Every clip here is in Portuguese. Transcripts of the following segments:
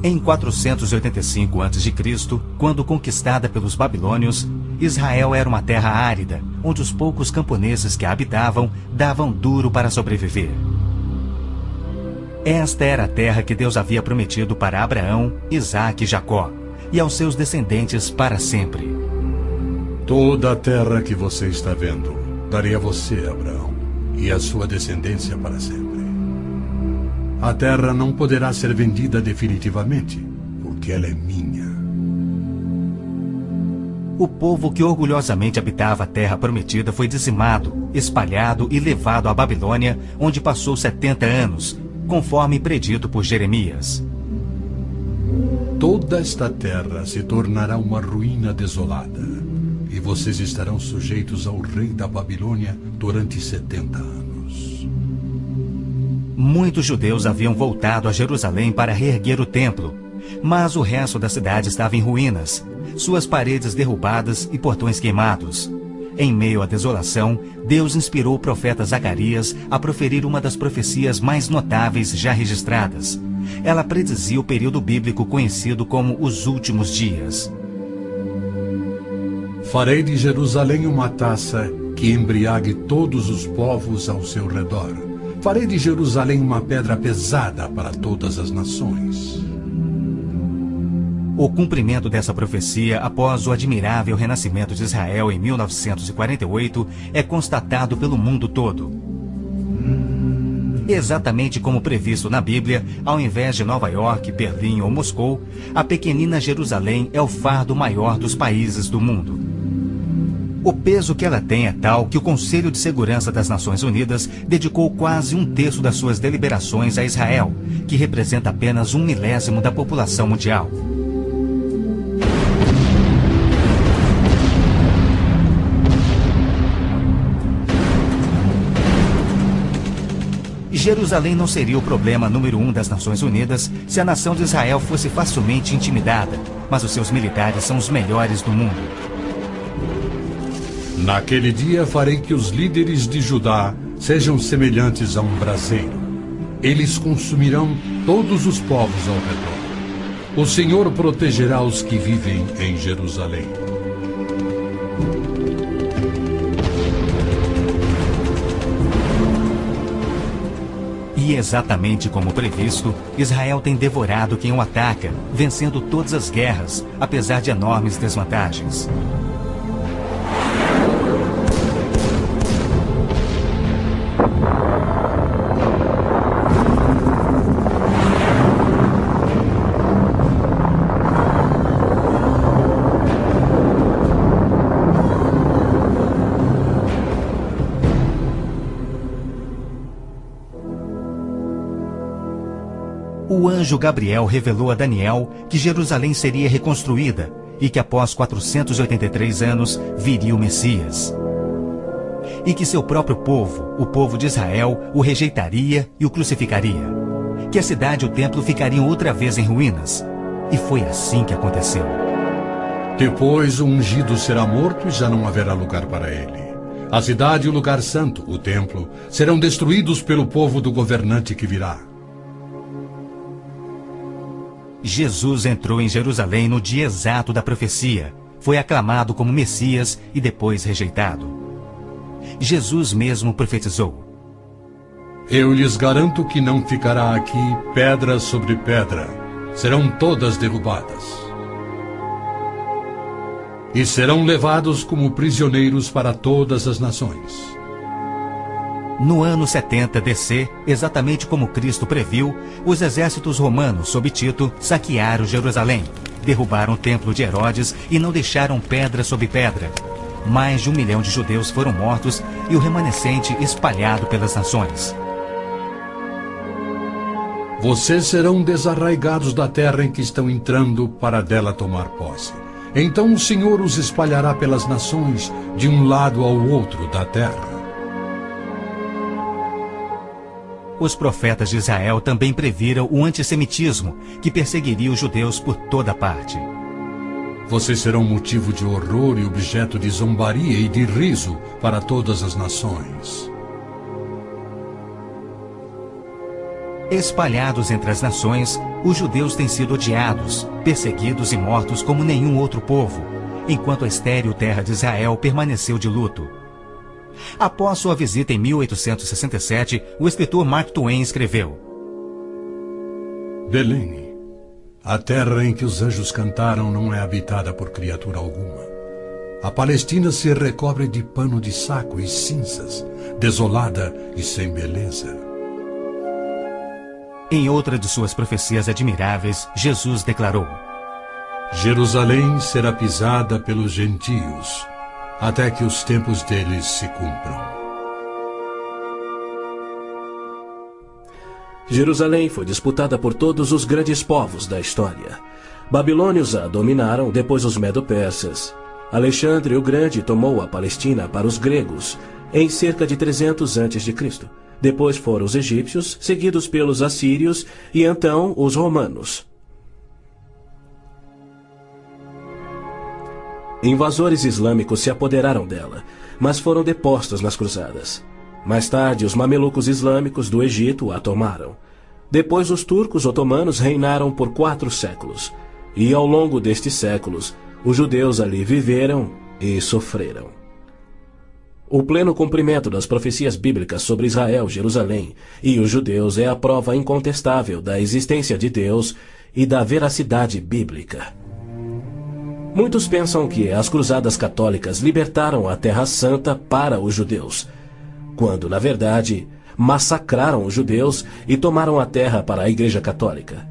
Em 485 a.C., quando conquistada pelos babilônios, Israel era uma terra árida, onde os poucos camponeses que a habitavam davam duro para sobreviver. Esta era a terra que Deus havia prometido para Abraão, Isaque e Jacó, e aos seus descendentes para sempre. Toda a terra que você está vendo, darei a você, Abraão, e a sua descendência para sempre. A terra não poderá ser vendida definitivamente, porque ela é minha. O povo que orgulhosamente habitava a terra prometida foi dizimado, espalhado e levado à Babilônia, onde passou 70 anos, conforme predito por Jeremias. Toda esta terra se tornará uma ruína desolada, e vocês estarão sujeitos ao rei da Babilônia durante 70 anos. Muitos judeus haviam voltado a Jerusalém para reerguer o templo, mas o resto da cidade estava em ruínas, suas paredes derrubadas e portões queimados. Em meio à desolação, Deus inspirou o profeta Zacarias a proferir uma das profecias mais notáveis já registradas. Ela predizia o período bíblico conhecido como os últimos dias. Farei de Jerusalém uma taça que embriague todos os povos ao seu redor. Farei de Jerusalém uma pedra pesada para todas as nações. O cumprimento dessa profecia após o admirável renascimento de Israel em 1948 é constatado pelo mundo todo. Exatamente como previsto na Bíblia, ao invés de Nova York, Berlim ou Moscou, a pequenina Jerusalém é o fardo maior dos países do mundo. O peso que ela tem é tal que o Conselho de Segurança das Nações Unidas dedicou quase 1/3 das suas deliberações a Israel, que representa apenas 1/1000 da população mundial. Jerusalém não seria o problema número 1 das Nações Unidas se a nação de Israel fosse facilmente intimidada, mas os seus militares são os melhores do mundo. Naquele dia farei que os líderes de Judá sejam semelhantes a um braseiro. Eles consumirão todos os povos ao redor. O Senhor protegerá os que vivem em Jerusalém. E exatamente como previsto, Israel tem devorado quem o ataca, vencendo todas as guerras, apesar de enormes desvantagens. O anjo Gabriel revelou a Daniel que Jerusalém seria reconstruída e que após 483 anos viria o Messias. E que seu próprio povo, o povo de Israel, o rejeitaria e o crucificaria. Que a cidade e o templo ficariam outra vez em ruínas. E foi assim que aconteceu. Depois o ungido será morto e já não haverá lugar para ele. A cidade e o lugar santo, o templo, serão destruídos pelo povo do governante que virá. Jesus entrou em Jerusalém no dia exato da profecia, foi aclamado como Messias e depois rejeitado. Jesus mesmo profetizou: Eu lhes garanto que não ficará aqui pedra sobre pedra, serão todas derrubadas. E serão levados como prisioneiros para todas as nações. No ano 70 DC, exatamente como Cristo previu, os exércitos romanos sob Tito saquearam Jerusalém, derrubaram o templo de Herodes e não deixaram pedra sobre pedra. Mais de 1 milhão de judeus foram mortos e o remanescente espalhado pelas nações. Vocês serão desarraigados da terra em que estão entrando para dela tomar posse. Então o Senhor os espalhará pelas nações, de um lado ao outro da terra. Os profetas de Israel também previram o antissemitismo, que perseguiria os judeus por toda parte. Vocês serão motivo de horror e objeto de zombaria e de riso para todas as nações. Espalhados entre as nações, os judeus têm sido odiados, perseguidos e mortos como nenhum outro povo, enquanto a estéril terra de Israel permaneceu de luto. Após sua visita em 1867, o escritor Mark Twain escreveu: Belém, a terra em que os anjos cantaram não é habitada por criatura alguma. A Palestina se recobre de pano de saco e cinzas, desolada e sem beleza. Em outra de suas profecias admiráveis, Jesus declarou: Jerusalém será pisada pelos gentios, até que os tempos deles se cumpram. Jerusalém foi disputada por todos os grandes povos da história. Babilônios a dominaram, depois os medo-persas. Alexandre o Grande tomou a Palestina para os gregos em cerca de 300 a.C. Depois foram os egípcios, seguidos pelos assírios e então os romanos. Invasores islâmicos se apoderaram dela, mas foram depostos nas cruzadas. Mais tarde, os mamelucos islâmicos do Egito a tomaram. Depois, os turcos otomanos reinaram por 4 séculos. E ao longo destes séculos, os judeus ali viveram e sofreram. O pleno cumprimento das profecias bíblicas sobre Israel, Jerusalém e os judeus é a prova incontestável da existência de Deus e da veracidade bíblica. Muitos pensam que as cruzadas católicas libertaram a Terra Santa para os judeus, quando, na verdade, massacraram os judeus e tomaram a terra para a Igreja Católica.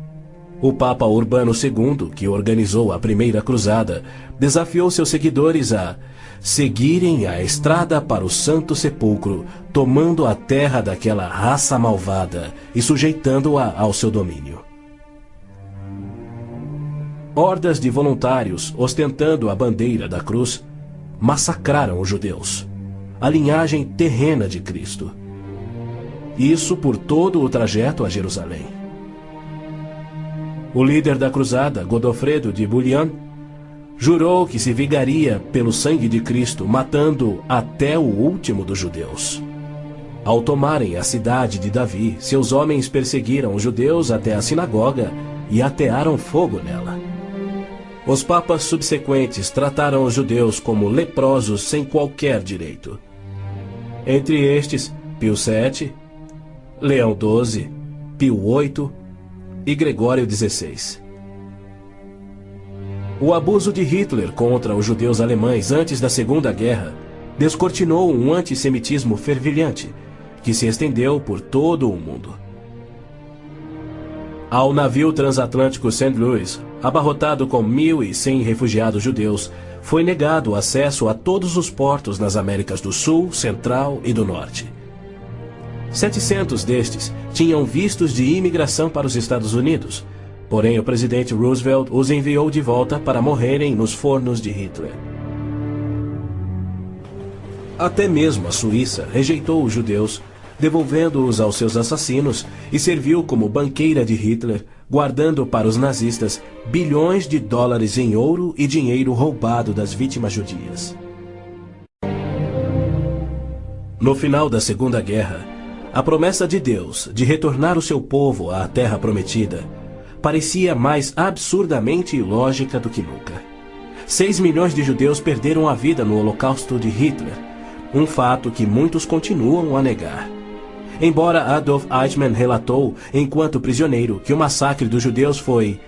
O Papa Urbano II, que organizou a primeira cruzada, desafiou seus seguidores a seguirem a estrada para o Santo Sepulcro, tomando a terra daquela raça malvada e sujeitando-a ao seu domínio. Hordas de voluntários, ostentando a bandeira da cruz, massacraram os judeus, a linhagem terrena de Cristo. Isso por todo o trajeto a Jerusalém. O líder da cruzada, Godofredo de Bouillon, jurou que se vingaria pelo sangue de Cristo, matando até o último dos judeus. Ao tomarem a cidade de Davi, seus homens perseguiram os judeus até a sinagoga e atearam fogo nela. Os papas subsequentes trataram os judeus como leprosos sem qualquer direito. Entre estes, Pio VII, Leão XII, Pio VIII e Gregório XVI. O abuso de Hitler contra os judeus alemães antes da Segunda Guerra descortinou um antissemitismo fervilhante que se estendeu por todo o mundo. Ao navio transatlântico St. Louis, abarrotado com 1.100 refugiados judeus, foi negado acesso a todos os portos nas Américas do Sul, Central e do Norte. 700 destes tinham vistos de imigração para os Estados Unidos, porém o presidente Roosevelt os enviou de volta para morrerem nos fornos de Hitler. Até mesmo a Suíça rejeitou os judeus, devolvendo-os aos seus assassinos, e serviu como banqueira de Hitler, guardando para os nazistas bilhões de dólares em ouro e dinheiro roubado das vítimas judias. No final da Segunda Guerra, a promessa de Deus de retornar o seu povo à Terra Prometida parecia mais absurdamente ilógica do que nunca. 6 milhões de judeus perderam a vida no Holocausto de Hitler, um fato que muitos continuam a negar. Embora Adolf Eichmann relatou, enquanto prisioneiro, que o massacre dos judeus foi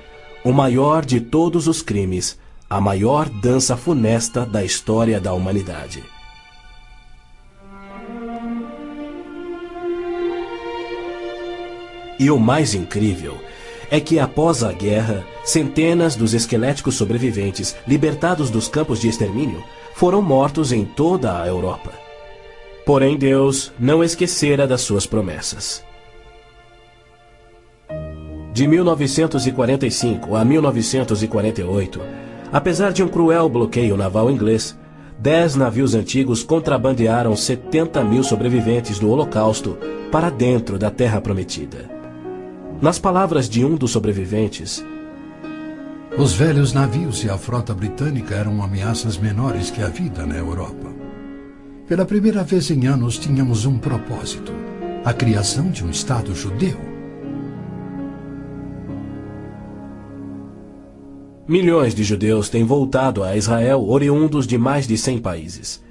o maior de todos os crimes, a maior dança funesta da história da humanidade. E o mais incrível é que, após a guerra, centenas dos esqueléticos sobreviventes, libertados dos campos de extermínio, foram mortos em toda a Europa. Porém, Deus não esquecera das suas promessas. De 1945 a 1948, apesar de um cruel bloqueio naval inglês, 10 navios antigos contrabandearam 70 mil sobreviventes do Holocausto para dentro da Terra Prometida. Nas palavras de um dos sobreviventes, os velhos navios e a frota britânica eram ameaças menores que a vida na Europa. Pela primeira vez em anos tínhamos um propósito: a criação de um Estado judeu. Milhões de judeus têm voltado a Israel oriundos de mais de 100 países.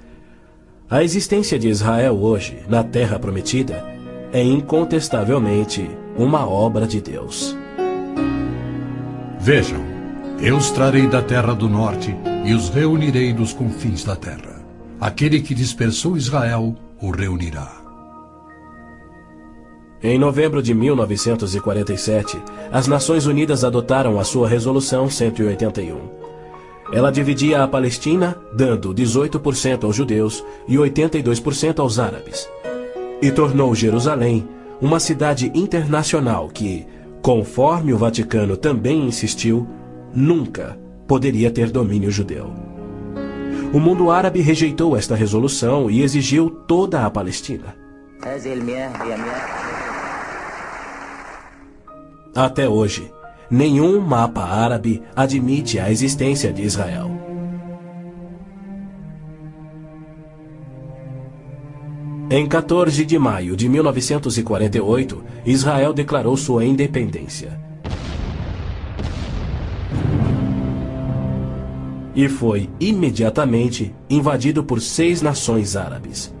A existência de Israel hoje, na Terra Prometida, é incontestavelmente uma obra de Deus. Vejam, eu os trarei da terra do norte e os reunirei dos confins da terra. Aquele que dispersou Israel o reunirá. Em novembro de 1947, as Nações Unidas adotaram a sua Resolução 181. Ela dividia a Palestina, dando 18% aos judeus e 82% aos árabes. E tornou Jerusalém uma cidade internacional que, conforme o Vaticano também insistiu, nunca poderia ter domínio judeu. O mundo árabe rejeitou esta resolução e exigiu toda a Palestina. Até hoje, nenhum mapa árabe admite a existência de Israel. Em 14 de maio de 1948, Israel declarou sua independência. E foi imediatamente invadido por 6 nações árabes.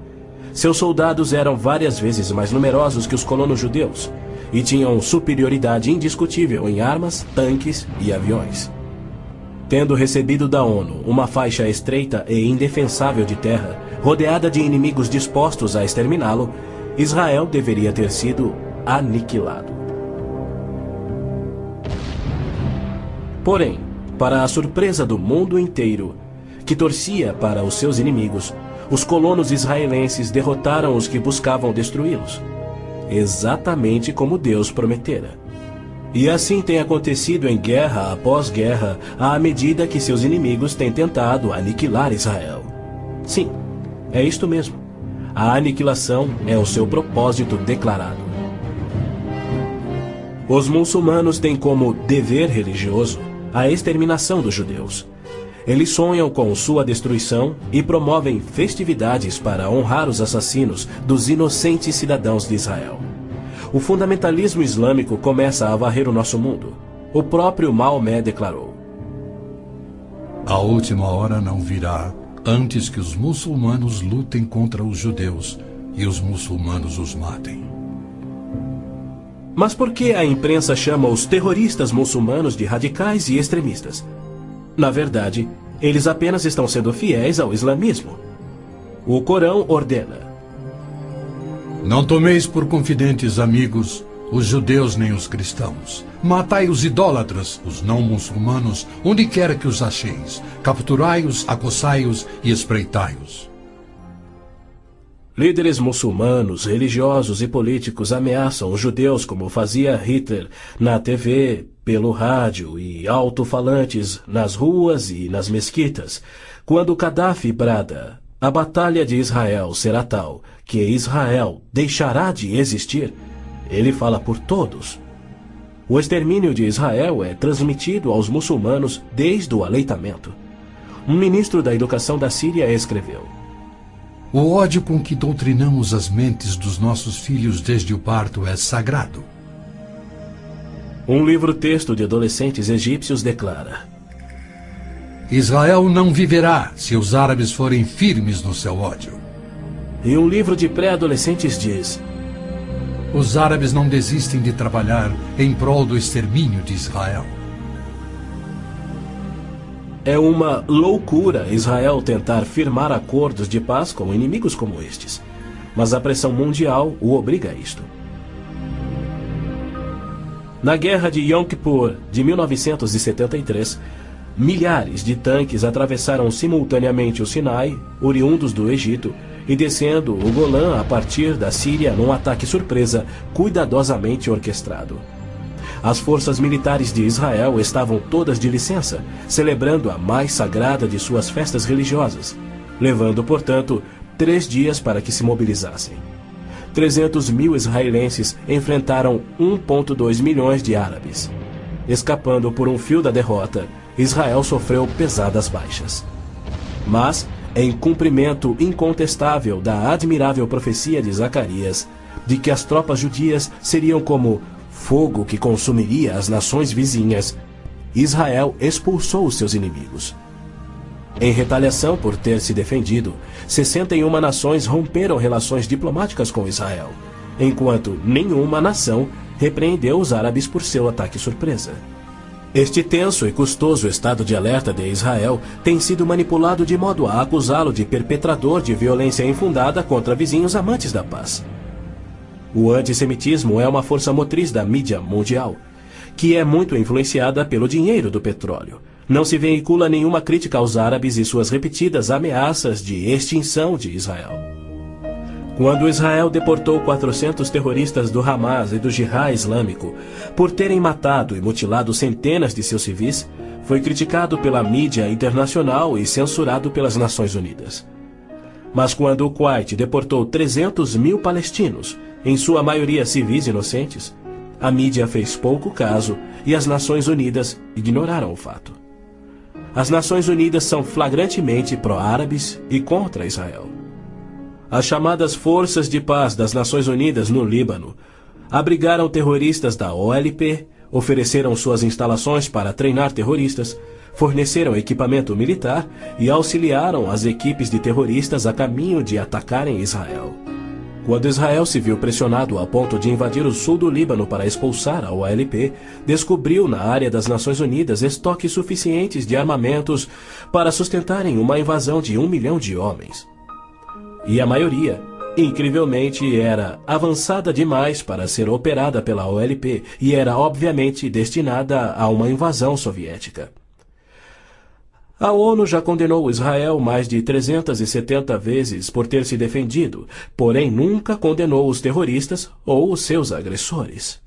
Seus soldados eram várias vezes mais numerosos que os colonos judeus e tinham superioridade indiscutível em armas, tanques e aviões. Tendo recebido da ONU uma faixa estreita e indefensável de terra, rodeada de inimigos dispostos a exterminá-lo, Israel deveria ter sido aniquilado. Porém, para a surpresa do mundo inteiro, que torcia para os seus inimigos, os colonos israelenses derrotaram os que buscavam destruí-los, exatamente como Deus prometera. E assim tem acontecido em guerra após guerra, à medida que seus inimigos têm tentado aniquilar Israel. Sim, é isto mesmo. A aniquilação é o seu propósito declarado. Os muçulmanos têm como dever religioso a exterminação dos judeus. Eles sonham com sua destruição e promovem festividades para honrar os assassinos dos inocentes cidadãos de Israel. O fundamentalismo islâmico começa a varrer o nosso mundo. O próprio Maomé declarou: A última hora não virá antes que os muçulmanos lutem contra os judeus e os muçulmanos os matem. Mas por que a imprensa chama os terroristas muçulmanos de radicais e extremistas? Na verdade, eles apenas estão sendo fiéis ao islamismo. O Corão ordena: Não tomeis por confidentes amigos os judeus nem os cristãos. Matai os idólatras, os não muçulmanos, onde quer que os acheis. Capturai-os, acossai-os e espreitai-os. Líderes muçulmanos, religiosos e políticos ameaçam os judeus como fazia Hitler na TV, pelo rádio e alto-falantes nas ruas e nas mesquitas. Quando Gaddafi brada: a batalha de Israel será tal que Israel deixará de existir, ele fala por todos. O extermínio de Israel é transmitido aos muçulmanos desde o aleitamento. Um ministro da educação da Síria escreveu: O ódio com que doutrinamos as mentes dos nossos filhos desde o parto é sagrado. Um livro-texto de adolescentes egípcios declara: Israel não viverá se os árabes forem firmes no seu ódio. E um livro de pré-adolescentes diz: Os árabes não desistem de trabalhar em prol do extermínio de Israel. É uma loucura Israel tentar firmar acordos de paz com inimigos como estes, mas a pressão mundial o obriga a isto. Na Guerra de Yom Kippur de 1973, milhares de tanques atravessaram simultaneamente o Sinai, oriundos do Egito, e descendo o Golã a partir da Síria num ataque surpresa cuidadosamente orquestrado. As forças militares de Israel estavam todas de licença, celebrando a mais sagrada de suas festas religiosas, levando, portanto, 3 dias para que se mobilizassem. 300 mil israelenses enfrentaram 1,2 milhões de árabes. Escapando por um fio da derrota, Israel sofreu pesadas baixas. Mas, em cumprimento incontestável da admirável profecia de Zacarias, de que as tropas judias seriam como fogo que consumiria as nações vizinhas, Israel expulsou os seus inimigos. Em retaliação por ter se defendido, 61 nações romperam relações diplomáticas com Israel, enquanto nenhuma nação repreendeu os árabes por seu ataque surpresa. Este tenso e custoso estado de alerta de Israel tem sido manipulado de modo a acusá-lo de perpetrador de violência infundada contra vizinhos amantes da paz. O antissemitismo é uma força motriz da mídia mundial, que é muito influenciada pelo dinheiro do petróleo. Não se veicula nenhuma crítica aos árabes e suas repetidas ameaças de extinção de Israel. Quando Israel deportou 400 terroristas do Hamas e do Jihad Islâmico por terem matado e mutilado centenas de seus civis, foi criticado pela mídia internacional e censurado pelas Nações Unidas. Mas quando o Kuwait deportou 300 mil palestinos, em sua maioria civis inocentes, a mídia fez pouco caso e as Nações Unidas ignoraram o fato. As Nações Unidas são flagrantemente pró-árabes e contra Israel. As chamadas Forças de Paz das Nações Unidas no Líbano abrigaram terroristas da OLP, ofereceram suas instalações para treinar terroristas, forneceram equipamento militar e auxiliaram as equipes de terroristas a caminho de atacarem Israel. Quando Israel se viu pressionado a ponto de invadir o sul do Líbano para expulsar a OLP, descobriu na área das Nações Unidas estoques suficientes de armamentos para sustentarem uma invasão de 1 milhão de homens. E a maioria, incrivelmente, era avançada demais para ser operada pela OLP e era obviamente destinada a uma invasão soviética. A ONU já condenou Israel mais de 370 vezes por ter se defendido, porém nunca condenou os terroristas ou os seus agressores.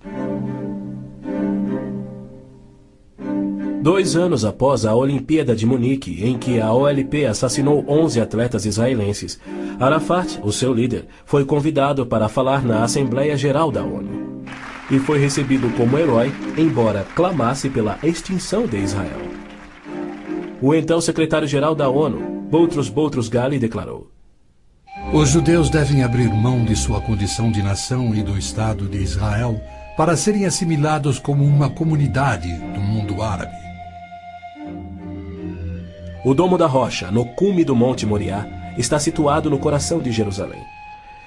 2 anos após a Olimpíada de Munique, em que a OLP assassinou 11 atletas israelenses, Arafat, o seu líder, foi convidado para falar na Assembleia Geral da ONU. E foi recebido como herói, embora clamasse pela extinção de Israel. O então secretário-geral da ONU, Boutros Ghali, declarou: Os judeus devem abrir mão de sua condição de nação e do Estado de Israel para serem assimilados como uma comunidade do mundo árabe. O Domo da Rocha, no cume do Monte Moriá, está situado no coração de Jerusalém.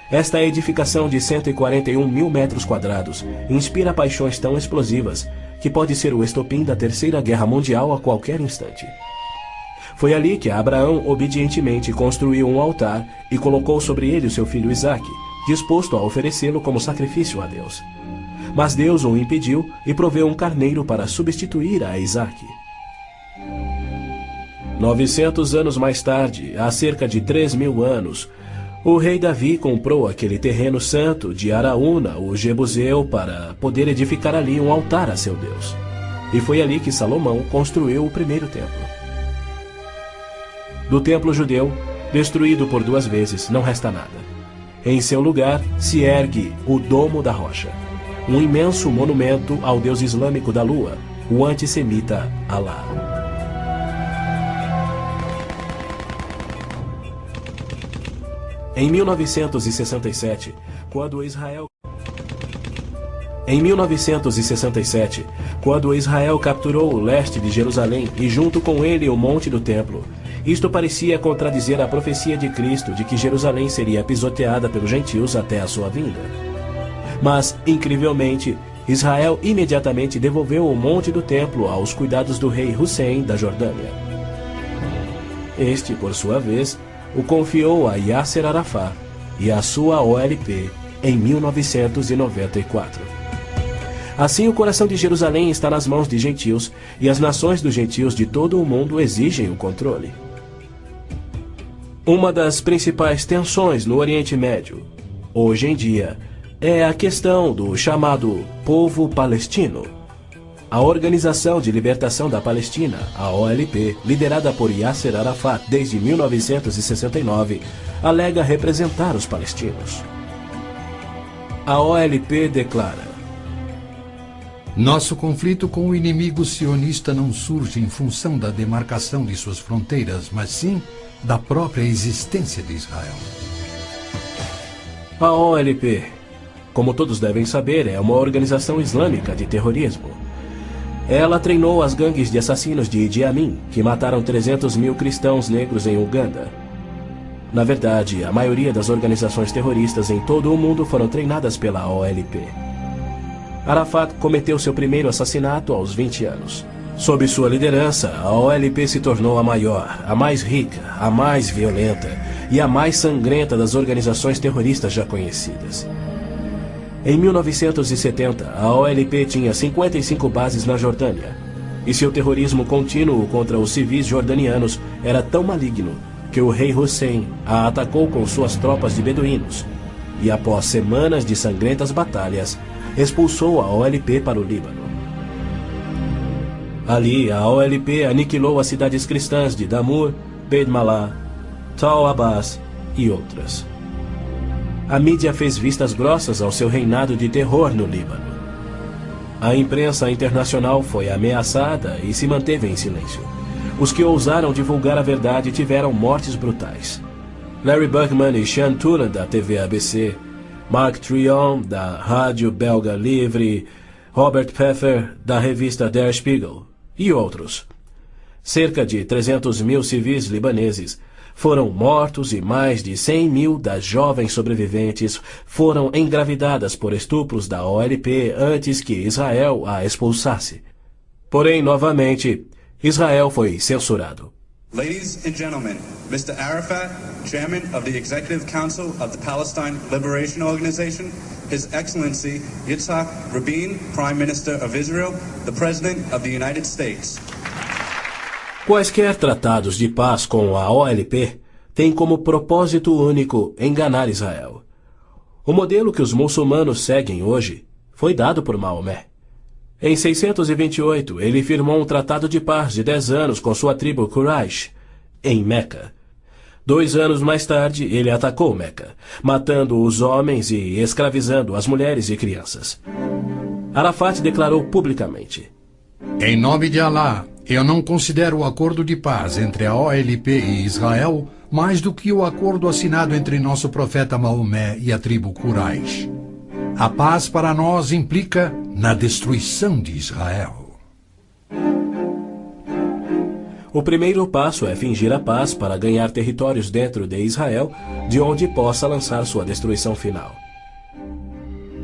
Esta edificação de 141 mil metros quadrados inspira paixões tão explosivas que pode ser o estopim da Terceira Guerra Mundial a qualquer instante. Foi ali que Abraão obedientemente construiu um altar e colocou sobre ele o seu filho Isaque, disposto a oferecê-lo como sacrifício a Deus. Mas Deus o impediu e proveu um carneiro para substituir a Isaque. 900 anos mais tarde, há cerca de 3.000 anos, o rei Davi comprou aquele terreno santo de Araúna, o Jebuseu, para poder edificar ali um altar a seu Deus. E foi ali que Salomão construiu o primeiro templo. Do templo judeu, destruído por 2 vezes, não resta nada. Em seu lugar se ergue o Domo da Rocha, um imenso monumento ao deus islâmico da lua, o antissemita Alá. Em 1967, quando Israel capturou o leste de Jerusalém e junto com ele o Monte do Templo, isto parecia contradizer a profecia de Cristo de que Jerusalém seria pisoteada pelos gentios até a sua vinda. Mas, incrivelmente, Israel imediatamente devolveu o Monte do Templo aos cuidados do rei Hussein da Jordânia. Este, por sua vez, o confiou a Yasser Arafat e a sua OLP em 1994. Assim, o coração de Jerusalém está nas mãos de gentios e as nações dos gentios de todo o mundo exigem o controle. Uma das principais tensões no Oriente Médio, hoje em dia, é a questão do chamado povo palestino. A Organização de Libertação da Palestina, a OLP, liderada por Yasser Arafat desde 1969, alega representar os palestinos. A OLP declara: Nosso conflito com o inimigo sionista não surge em função da demarcação de suas fronteiras, mas sim da própria existência de Israel. A OLP, como todos devem saber, é uma organização islâmica de terrorismo. Ela treinou as gangues de assassinos de Idi Amin, que mataram 300 mil cristãos negros em Uganda. Na verdade, a maioria das organizações terroristas em todo o mundo foram treinadas pela OLP. Arafat cometeu seu primeiro assassinato aos 20 anos. Sob sua liderança, a OLP se tornou a maior, a mais rica, a mais violenta e a mais sangrenta das organizações terroristas já conhecidas. Em 1970, a OLP tinha 55 bases na Jordânia, e seu terrorismo contínuo contra os civis jordanianos era tão maligno que o rei Hussein a atacou com suas tropas de beduínos, e após semanas de sangrentas batalhas, expulsou a OLP para o Líbano. Ali, a OLP aniquilou as cidades cristãs de Damour, Beit Malá, Tal Abbas e outras. A mídia fez vistas grossas ao seu reinado de terror no Líbano. A imprensa internacional foi ameaçada e se manteve em silêncio. Os que ousaram divulgar a verdade tiveram mortes brutais. Larry Buckman e Sean Turan, da TV ABC, Mark Trion, da Rádio Belga Livre, Robert Pfeffer, da revista Der Spiegel, e outros. Cerca de 300 mil civis libaneses foram mortos e mais de 100 mil das jovens sobreviventes foram engravidadas por estupros da OLP antes que Israel a expulsasse. Porém, novamente, Israel foi censurado. Ladies and gentlemen, Mr. Arafat, Chairman of the Executive Council of the Palestine Liberation Organization, His Excellency Yitzhak Rabin, Prime Minister of Israel, the President of the United States. Quaisquer tratados de paz com a OLP têm como propósito único enganar Israel. O modelo que os muçulmanos seguem hoje foi dado por Maomé. Em 628, ele firmou um tratado de paz de 10 anos com sua tribo Quraysh, em Meca. 2 anos mais tarde, ele atacou Meca, matando os homens e escravizando as mulheres e crianças. Arafat declarou publicamente: Em nome de Alá, eu não considero o acordo de paz entre a OLP e Israel mais do que o acordo assinado entre nosso profeta Maomé e a tribo Quraysh. A paz para nós implica na destruição de Israel. O primeiro passo é fingir a paz para ganhar territórios dentro de Israel, de onde possa lançar sua destruição final.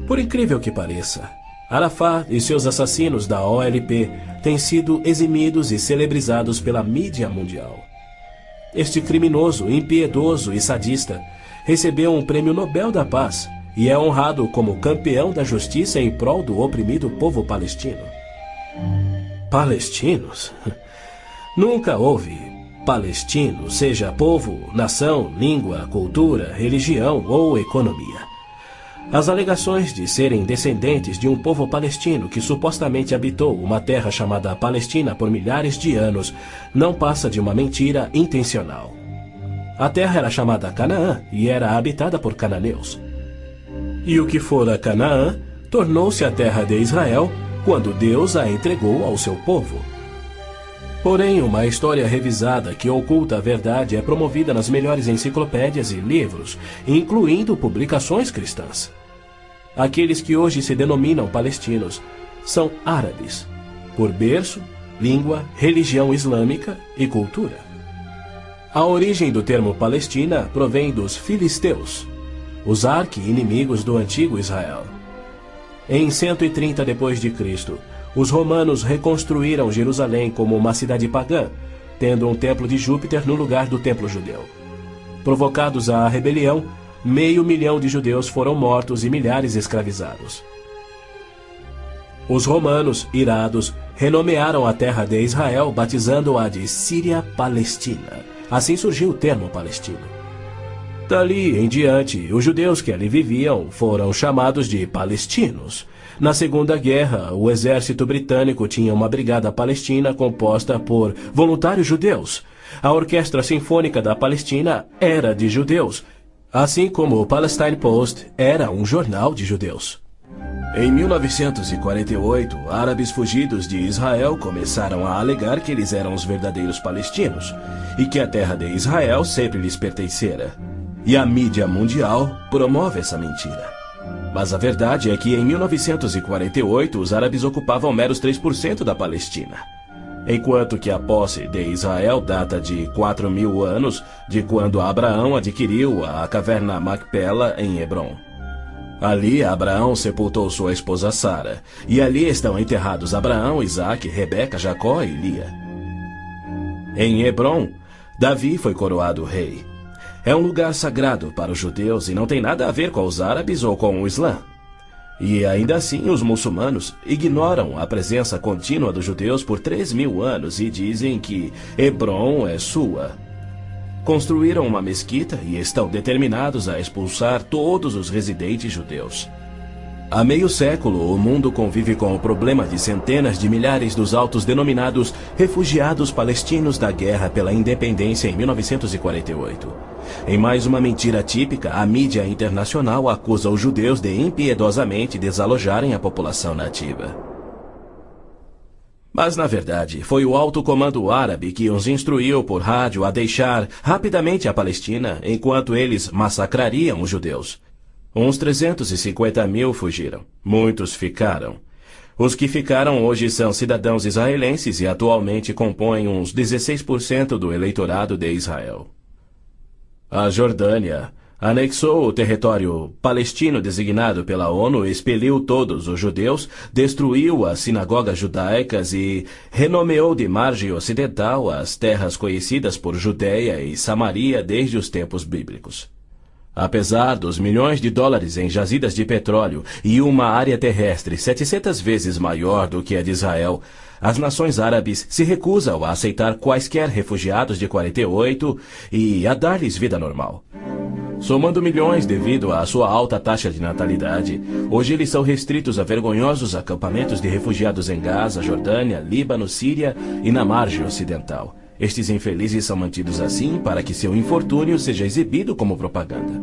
Por incrível que pareça, Arafat e seus assassinos da OLP têm sido eximidos e celebrizados pela mídia mundial. Este criminoso, impiedoso e sadista recebeu um prêmio Nobel da Paz e é honrado como campeão da justiça em prol do oprimido povo palestino. Palestinos? Nunca houve palestino, seja povo, nação, língua, cultura, religião ou economia. As alegações de serem descendentes de um povo palestino que supostamente habitou uma terra chamada Palestina por milhares de anos não passa de uma mentira intencional. A terra era chamada Canaã e era habitada por cananeus. E o que fora Canaã tornou-se a terra de Israel quando Deus a entregou ao seu povo. Porém, uma história revisada que oculta a verdade é promovida nas melhores enciclopédias e livros, incluindo publicações cristãs. Aqueles que hoje se denominam palestinos são árabes, por berço, língua, religião islâmica e cultura. A origem do termo Palestina provém dos filisteus, os arqui-inimigos do antigo Israel. Em 130 d.C., os romanos reconstruíram Jerusalém como uma cidade pagã, tendo um templo de Júpiter no lugar do templo judeu. Provocados à rebelião, 500.000 de judeus foram mortos e milhares escravizados. Os romanos, irados, renomearam a terra de Israel, batizando-a de Síria-Palestina. Assim surgiu o termo palestino. Dali em diante, os judeus que ali viviam foram chamados de palestinos. Na Segunda Guerra, o exército britânico tinha uma brigada palestina composta por voluntários judeus. A Orquestra Sinfônica da Palestina era de judeus, assim como o Palestine Post era um jornal de judeus. Em 1948, árabes fugidos de Israel começaram a alegar que eles eram os verdadeiros palestinos e que a terra de Israel sempre lhes pertencera. E a mídia mundial promove essa mentira. Mas a verdade é que em 1948 os árabes ocupavam meros 3% da Palestina. Enquanto que a posse de Israel data de 4.000 anos, de quando Abraão adquiriu a caverna Macpela em Hebrom. Ali Abraão sepultou sua esposa Sara, e ali estão enterrados Abraão, Isaque, Rebeca, Jacó e Lia. Em Hebrom, Davi foi coroado rei. É um lugar sagrado para os judeus e não tem nada a ver com os árabes ou com o Islã. E ainda assim os muçulmanos ignoram a presença contínua dos judeus por 3.000 anos e dizem que Hebrom é sua. Construíram uma mesquita e estão determinados a expulsar todos os residentes judeus. Há meio século, o mundo convive com o problema de centenas de milhares dos autodenominados refugiados palestinos da guerra pela independência em 1948. Em mais uma mentira típica, a mídia internacional acusa os judeus de impiedosamente desalojarem a população nativa. Mas, na verdade, foi o alto comando árabe que os instruiu por rádio a deixar rapidamente a Palestina enquanto eles massacrariam os judeus. Uns 350.000 fugiram. Muitos ficaram. Os que ficaram hoje são cidadãos israelenses e atualmente compõem uns 16% do eleitorado de Israel. A Jordânia anexou o território palestino designado pela ONU, expeliu todos os judeus, destruiu as sinagogas judaicas e renomeou de margem ocidental as terras conhecidas por Judeia e Samaria desde os tempos bíblicos. Apesar dos milhões de dólares em jazidas de petróleo e uma área terrestre 700 vezes maior do que a de Israel, as nações árabes se recusam a aceitar quaisquer refugiados de 48 e a dar-lhes vida normal. Somando milhões devido à sua alta taxa de natalidade, hoje eles são restritos a vergonhosos acampamentos de refugiados em Gaza, Jordânia, Líbano, Síria e na margem ocidental. Estes infelizes são mantidos assim para que seu infortúnio seja exibido como propaganda.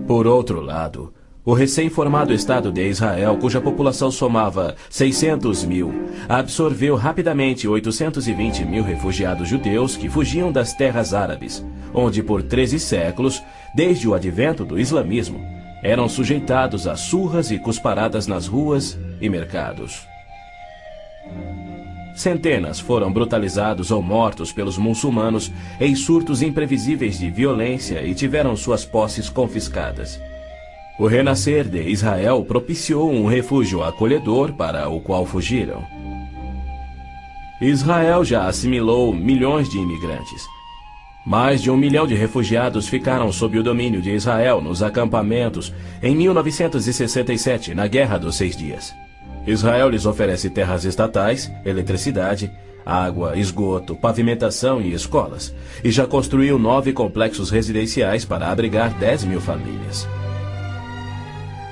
Por outro lado, o recém-formado Estado de Israel, cuja população somava 600.000, absorveu rapidamente 820.000 refugiados judeus que fugiam das terras árabes, onde por 13 séculos, desde o advento do islamismo, eram sujeitados a surras e cusparadas nas ruas e mercados. Centenas foram brutalizados ou mortos pelos muçulmanos em surtos imprevisíveis de violência e tiveram suas posses confiscadas. O renascer de Israel propiciou um refúgio acolhedor para o qual fugiram. Israel já assimilou milhões de imigrantes. Mais de 1 milhão de refugiados ficaram sob o domínio de Israel nos acampamentos em 1967, na Guerra dos 6 Dias. Israel lhes oferece terras estatais, eletricidade, água, esgoto, pavimentação e escolas, e já construiu 9 complexos residenciais para abrigar 10.000 famílias.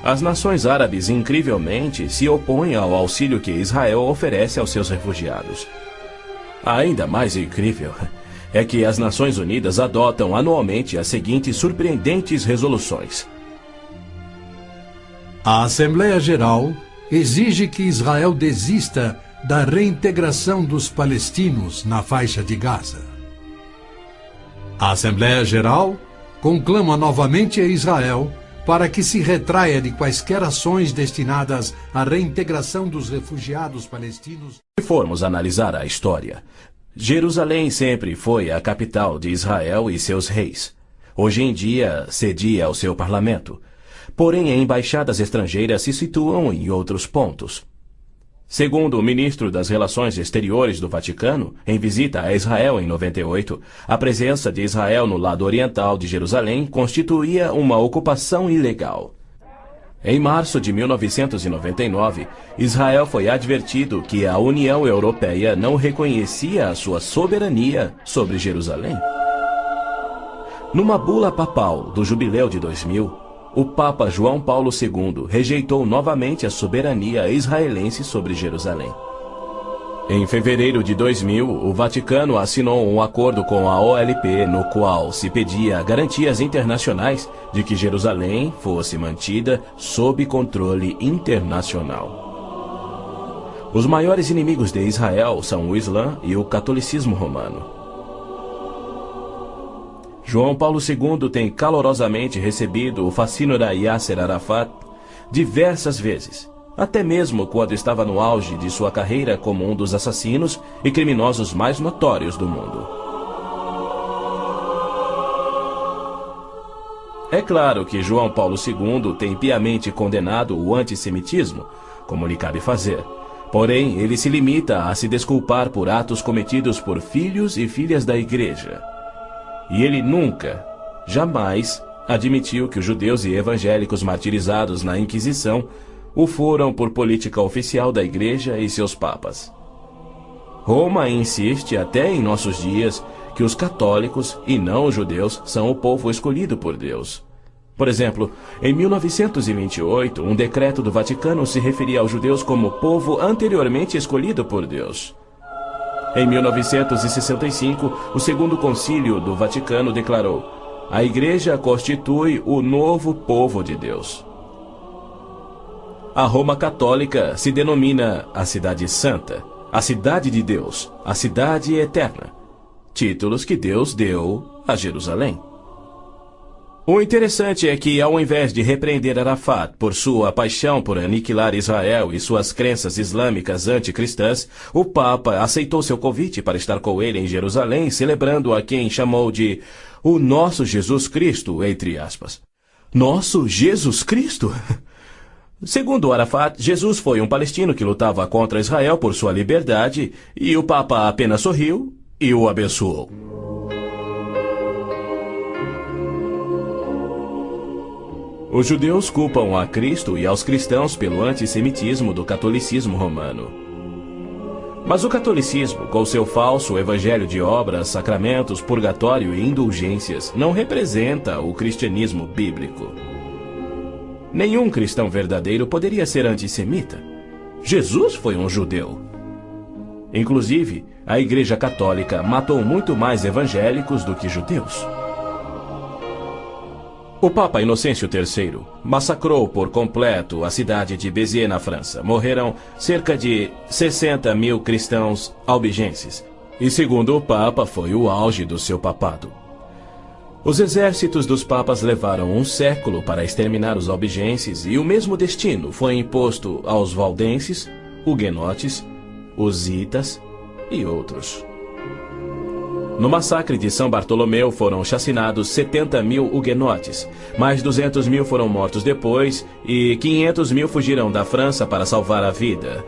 As nações árabes, incrivelmente, se opõem ao auxílio que Israel oferece aos seus refugiados. Ainda mais incrível é que as Nações Unidas adotam anualmente as seguintes surpreendentes resoluções. A Assembleia Geral exige que Israel desista da reintegração dos palestinos na faixa de Gaza. A Assembleia Geral conclama novamente a Israel para que se retraia de quaisquer ações destinadas à reintegração dos refugiados palestinos. Se formos analisar a história, Jerusalém sempre foi a capital de Israel e seus reis. Hoje em dia, cedia ao seu parlamento. Porém, embaixadas estrangeiras se situam em outros pontos. Segundo o ministro das Relações Exteriores do Vaticano, em visita a Israel em 98, a presença de Israel no lado oriental de Jerusalém constituía uma ocupação ilegal. Em março de 1999, Israel foi advertido que a União Europeia não reconhecia a sua soberania sobre Jerusalém. Numa bula papal do Jubileu de 2000, o Papa João Paulo II rejeitou novamente a soberania israelense sobre Jerusalém. Em fevereiro de 2000, o Vaticano assinou um acordo com a OLP, no qual se pedia garantias internacionais de que Jerusalém fosse mantida sob controle internacional. Os maiores inimigos de Israel são o Islã e o catolicismo romano. João Paulo II tem calorosamente recebido o fascínora Yasser Arafat, diversas vezes, até mesmo quando estava no auge de sua carreira como um dos assassinos e criminosos mais notórios do mundo. É claro que João Paulo II tem piamente condenado o antissemitismo, como lhe cabe fazer. Porém, ele se limita a se desculpar por atos cometidos por filhos e filhas da Igreja. E ele nunca, jamais, admitiu que os judeus e evangélicos martirizados na Inquisição o foram por política oficial da Igreja e seus papas. Roma insiste até em nossos dias que os católicos e não os judeus são o povo escolhido por Deus. Por exemplo, em 1928, um decreto do Vaticano se referia aos judeus como povo anteriormente escolhido por Deus. Em 1965, o Segundo Concílio do Vaticano declarou: a Igreja constitui o novo povo de Deus. A Roma Católica se denomina a Cidade Santa, a Cidade de Deus, a Cidade Eterna, títulos que Deus deu a Jerusalém. O interessante é que, ao invés de repreender Arafat por sua paixão por aniquilar Israel e suas crenças islâmicas anticristãs, o Papa aceitou seu convite para estar com ele em Jerusalém, celebrando a quem chamou de o nosso Jesus Cristo, entre aspas. Nosso Jesus Cristo? Segundo Arafat, Jesus foi um palestino que lutava contra Israel por sua liberdade, e o Papa apenas sorriu e o abençoou. Os judeus culpam a Cristo e aos cristãos pelo antissemitismo do catolicismo romano. Mas o catolicismo, com seu falso evangelho de obras, sacramentos, purgatório e indulgências, não representa o cristianismo bíblico. Nenhum cristão verdadeiro poderia ser antissemita. Jesus foi um judeu. Inclusive, a Igreja Católica matou muito mais evangélicos do que judeus. O Papa Inocêncio III massacrou por completo a cidade de Béziers, na França. Morreram cerca de 60 mil cristãos albigenses. E segundo o Papa, foi o auge do seu papado. Os exércitos dos papas levaram um século para exterminar os albigenses e o mesmo destino foi imposto aos valdenses, huguenotes, husitas e outros. No massacre de São Bartolomeu foram chacinados 70 mil huguenotes, mais 200 mil foram mortos depois e 500 mil fugiram da França para salvar a vida.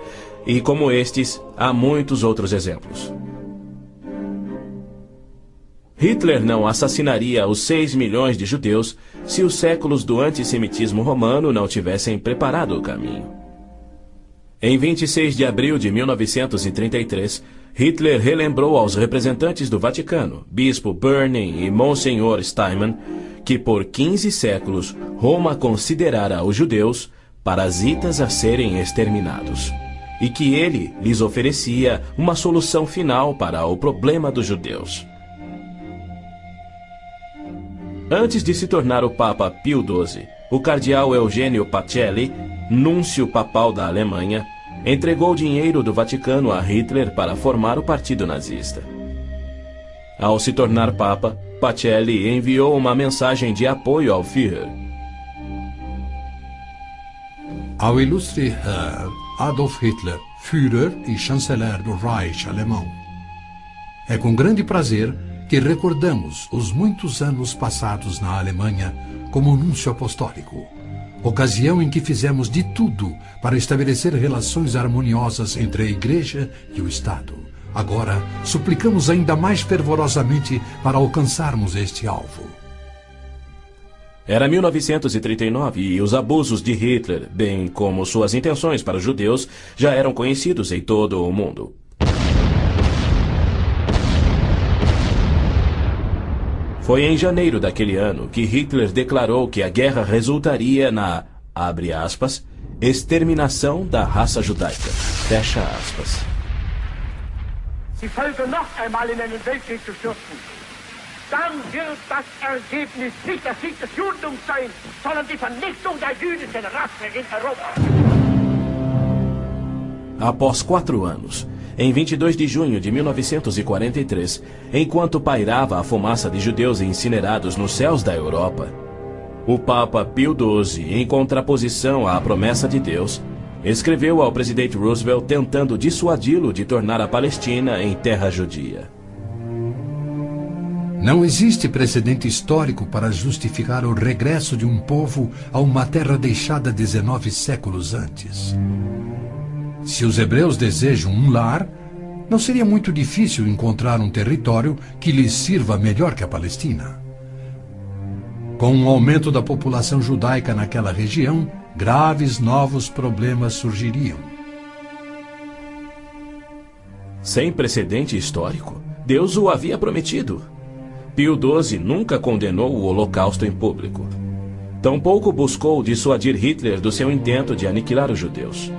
E como estes, há muitos outros exemplos. Hitler não assassinaria os 6 milhões de judeus se os séculos do antissemitismo romano não tivessem preparado o caminho. Em 26 de abril de 1933, Hitler relembrou aos representantes do Vaticano, Bispo Börning e Monsenhor Steinmann, que por 15 séculos Roma considerara os judeus parasitas a serem exterminados, e que ele lhes oferecia uma solução final para o problema dos judeus. Antes de se tornar o Papa Pio XII, o cardeal Eugênio Pacelli, núncio papal da Alemanha, entregou dinheiro do Vaticano a Hitler para formar o partido nazista. Ao se tornar Papa, Pacelli enviou uma mensagem de apoio ao Führer. Ao ilustre Herr Adolf Hitler, Führer e chanceler do Reich alemão. É com grande prazer que recordamos os muitos anos passados na Alemanha como núncio apostólico, ocasião em que fizemos de tudo para estabelecer relações harmoniosas entre a Igreja e o Estado. Agora, suplicamos ainda mais fervorosamente para alcançarmos este alvo. Era 1939 e os abusos de Hitler, bem como suas intenções para os judeus, já eram conhecidos em todo o mundo. Foi em janeiro daquele ano que Hitler declarou que a guerra resultaria na, abre aspas, exterminação da raça judaica, fecha aspas. Die Völker noch einmal in einen Weltkrieg zu stürzen, dann wird das Ergebnis nicht der Sieg des Judentums sein, sondern die Vernichtung der jüdischen Rasse in Europa. Após 4 anos, em 22 de junho de 1943, enquanto pairava a fumaça de judeus incinerados nos céus da Europa, O Papa Pio XII, em contraposição à promessa de Deus, escreveu ao presidente Roosevelt tentando dissuadi-lo de tornar a Palestina em terra judia. Não existe precedente histórico para justificar o regresso de um povo a uma terra deixada 19 séculos antes. Se os hebreus desejam um lar, não seria muito difícil encontrar um território que lhes sirva melhor que a Palestina. Com o aumento da população judaica naquela região, graves novos problemas surgiriam. Sem precedente histórico, Deus o havia prometido. Pio XII nunca condenou o Holocausto em público. Tampouco buscou dissuadir Hitler do seu intento de aniquilar os judeus.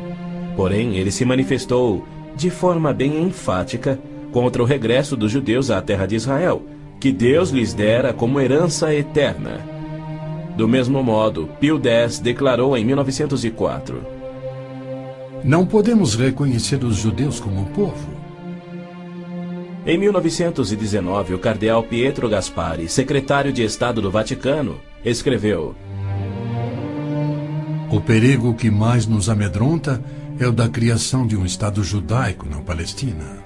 Porém, ele se manifestou, de forma bem enfática, contra o regresso dos judeus à terra de Israel, que Deus lhes dera como herança eterna. Do mesmo modo, Pio X declarou em 1904: Não podemos reconhecer os judeus como povo. Em 1919, o cardeal Pietro Gasparri, secretário de Estado do Vaticano, escreveu: O perigo que mais nos amedronta é o da criação de um Estado judaico na Palestina.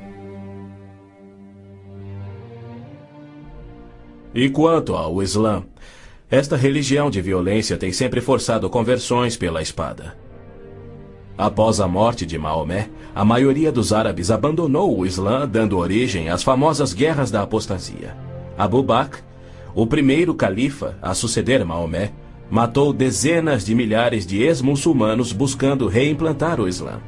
E quanto ao Islã, esta religião de violência tem sempre forçado conversões pela espada. Após a morte de Maomé, a maioria dos árabes abandonou o Islã, dando origem às famosas guerras da apostasia. Abu Bakr, o primeiro califa a suceder Maomé, matou dezenas de milhares de ex-muçulmanos buscando reimplantar o Islã.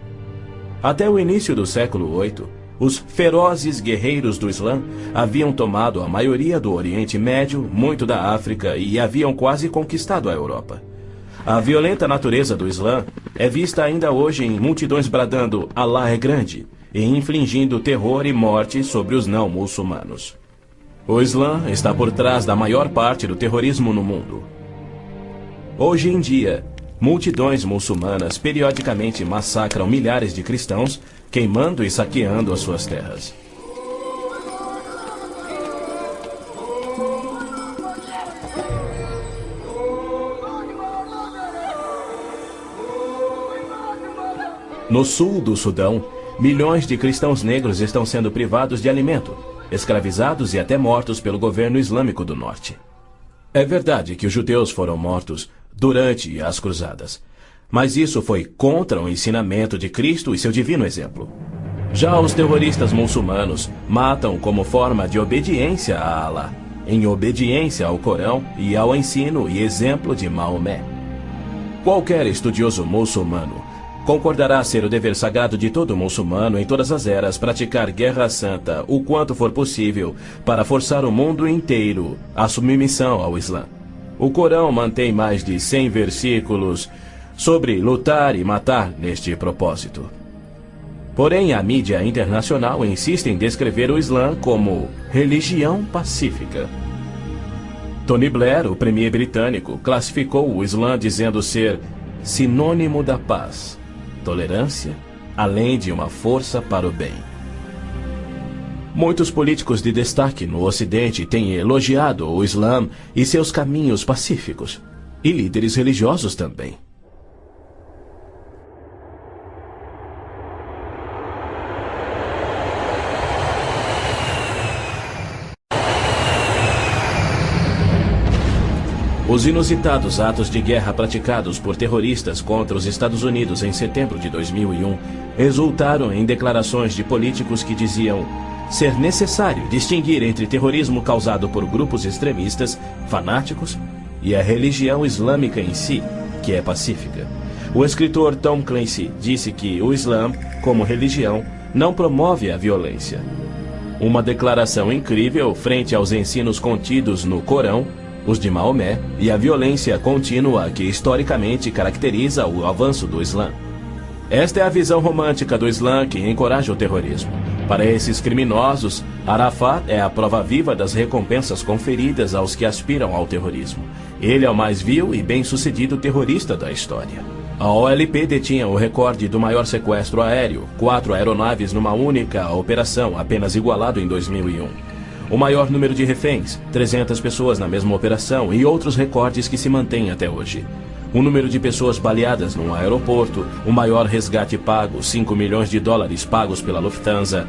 Até o início do século VIII, os ferozes guerreiros do Islã haviam tomado a maioria do Oriente Médio, muito da África e haviam quase conquistado a Europa. A violenta natureza do Islã é vista ainda hoje em multidões bradando "Alá é grande" e infligindo terror e morte sobre os não-muçulmanos. O Islã está por trás da maior parte do terrorismo no mundo. Hoje em dia, multidões muçulmanas periodicamente massacram milhares de cristãos, queimando e saqueando as suas terras. No sul do Sudão, milhões de cristãos negros estão sendo privados de alimento, escravizados e até mortos pelo governo islâmico do norte. É verdade que os judeus foram mortos durante as cruzadas, mas isso foi contra o ensinamento de Cristo e seu divino exemplo. Já os terroristas muçulmanos matam como forma de obediência a Alá, em obediência ao Corão e ao ensino e exemplo de Maomé. Qualquer estudioso muçulmano concordará ser o dever sagrado de todo muçulmano em todas as eras praticar guerra santa o quanto for possível para forçar o mundo inteiro à submissão ao Islã. O Corão mantém mais de 100 versículos sobre lutar e matar neste propósito. Porém, a mídia internacional insiste em descrever o Islã como religião pacífica. Tony Blair, o premier britânico, classificou o Islã dizendo ser sinônimo da paz, tolerância, além de uma força para o bem. Muitos políticos de destaque no Ocidente têm elogiado o Islã e seus caminhos pacíficos, e líderes religiosos também. Os inusitados atos de guerra praticados por terroristas contra os Estados Unidos em setembro de 2001 resultaram em declarações de políticos que diziam ser necessário distinguir entre terrorismo causado por grupos extremistas, fanáticos, e a religião islâmica em si, que é pacífica. O escritor Tom Clancy disse que o Islã, como religião, não promove a violência. Uma declaração incrível frente aos ensinos contidos no Corão, os de Maomé, e a violência contínua que historicamente caracteriza o avanço do Islã. Esta é a visão romântica do Islã que encoraja o terrorismo. Para esses criminosos, Arafat é a prova viva das recompensas conferidas aos que aspiram ao terrorismo. Ele é o mais vil e bem-sucedido terrorista da história. A OLP detinha o recorde do maior sequestro aéreo, 4 aeronaves numa única operação, apenas igualado em 2001. o maior número de reféns, 300 pessoas na mesma operação e outros recordes que se mantêm até hoje. O número de pessoas baleadas num aeroporto, o maior resgate pago, 5 milhões de dólares pagos pela Lufthansa.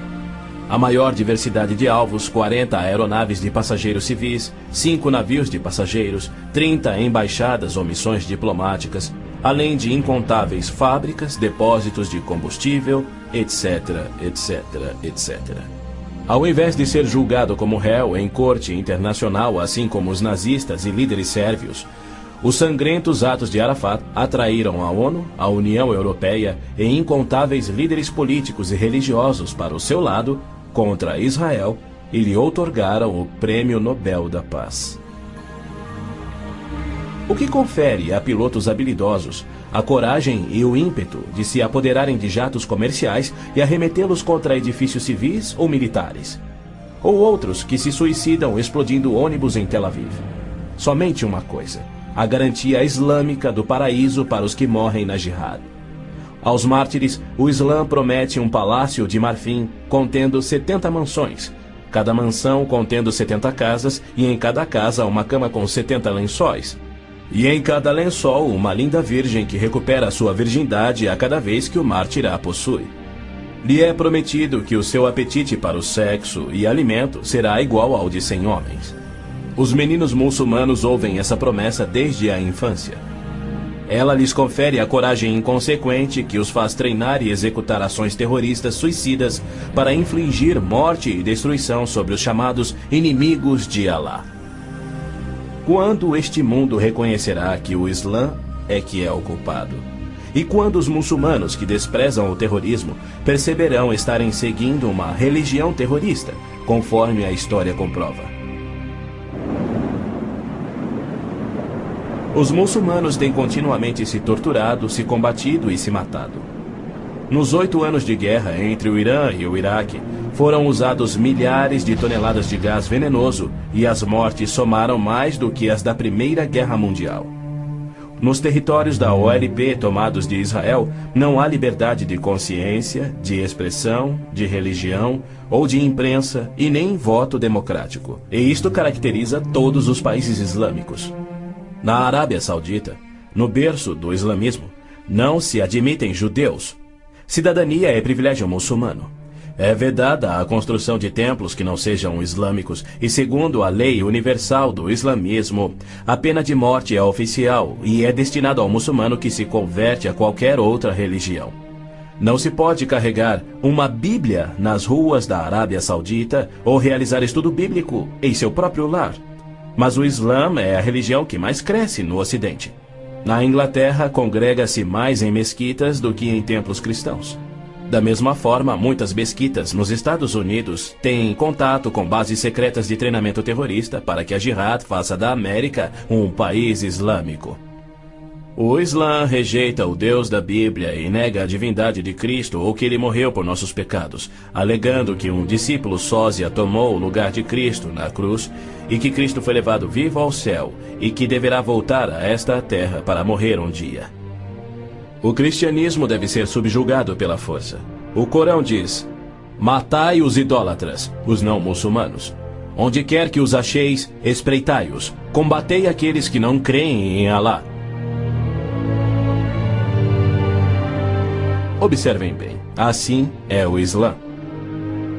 A maior diversidade de alvos, 40 aeronaves de passageiros civis, 5 navios de passageiros, 30 embaixadas ou missões diplomáticas, além de incontáveis fábricas, depósitos de combustível, etc, etc, etc. Ao invés de ser julgado como réu em corte internacional, assim como os nazistas e líderes sérvios, os sangrentos atos de Arafat atraíram a ONU, a União Europeia e incontáveis líderes políticos e religiosos para o seu lado contra Israel e lhe outorgaram o Prêmio Nobel da Paz. O que confere a pilotos habilidosos a coragem e o ímpeto de se apoderarem de jatos comerciais e arremetê-los contra edifícios civis ou militares. Ou outros que se suicidam explodindo ônibus em Tel Aviv. Somente uma coisa: a garantia islâmica do paraíso para os que morrem na jihad. Aos mártires, o Islã promete um palácio de marfim contendo 70 mansões, cada mansão contendo 70 casas e em cada casa uma cama com 70 lençóis. E em cada lençol uma linda virgem que recupera sua virgindade a cada vez que o mártir a possui. Lhe é prometido que o seu apetite para o sexo e alimento será igual ao de 100 homens. Os meninos muçulmanos ouvem essa promessa desde a infância. Ela lhes confere a coragem inconsequente que os faz treinar e executar ações terroristas suicidas para infligir morte e destruição sobre os chamados inimigos de Alá. Quando este mundo reconhecerá que o Islã é que é o culpado? E quando os muçulmanos que desprezam o terrorismo perceberão estarem seguindo uma religião terrorista, conforme a história comprova? Os muçulmanos têm continuamente se torturado, se combatido e se matado. Nos 8 anos de guerra entre o Irã e o Iraque, foram usados milhares de toneladas de gás venenoso e as mortes somaram mais do que as da Primeira Guerra Mundial. Nos territórios da OLP tomados de Israel, não há liberdade de consciência, de expressão, de religião ou de imprensa e nem voto democrático. E isto caracteriza todos os países islâmicos. Na Arábia Saudita, no berço do islamismo, não se admitem judeus. Cidadania é privilégio muçulmano. É vedada a construção de templos que não sejam islâmicos e, segundo a lei universal do islamismo, a pena de morte é oficial e é destinada ao muçulmano que se converte a qualquer outra religião. Não se pode carregar uma Bíblia nas ruas da Arábia Saudita ou realizar estudo bíblico em seu próprio lar. Mas o Islã é a religião que mais cresce no Ocidente. Na Inglaterra, congrega-se mais em mesquitas do que em templos cristãos. Da mesma forma, muitas mesquitas nos Estados Unidos têm contato com bases secretas de treinamento terrorista para que a Jihad faça da América um país islâmico. O Islã rejeita o Deus da Bíblia e nega a divindade de Cristo ou que ele morreu por nossos pecados, alegando que um discípulo sósia tomou o lugar de Cristo na cruz e que Cristo foi levado vivo ao céu e que deverá voltar a esta terra para morrer um dia. O cristianismo deve ser subjugado pela força. O Corão diz: matai os idólatras, os não muçulmanos. Onde quer que os acheis, espreitai-os. Combatei aqueles que não creem em Alá. Observem bem, assim é o Islã.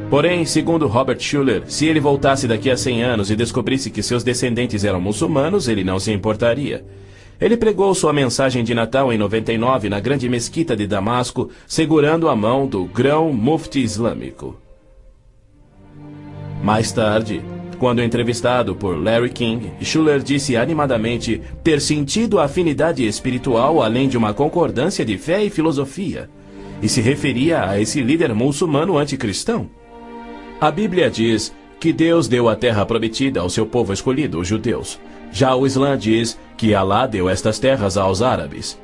Porém, segundo Robert Schuller, se ele voltasse daqui a 100 anos e descobrisse que seus descendentes eram muçulmanos, ele não se importaria. Ele pregou sua mensagem de Natal em 99 na grande mesquita de Damasco, segurando a mão do grão mufti islâmico. Mais tarde, quando entrevistado por Larry King, Schuller disse animadamente ter sentido a afinidade espiritual além de uma concordância de fé e filosofia, e se referia a esse líder muçulmano anticristão. A Bíblia diz que Deus deu a terra prometida ao seu povo escolhido, os judeus. Já o Islã diz que Alá deu estas terras aos árabes.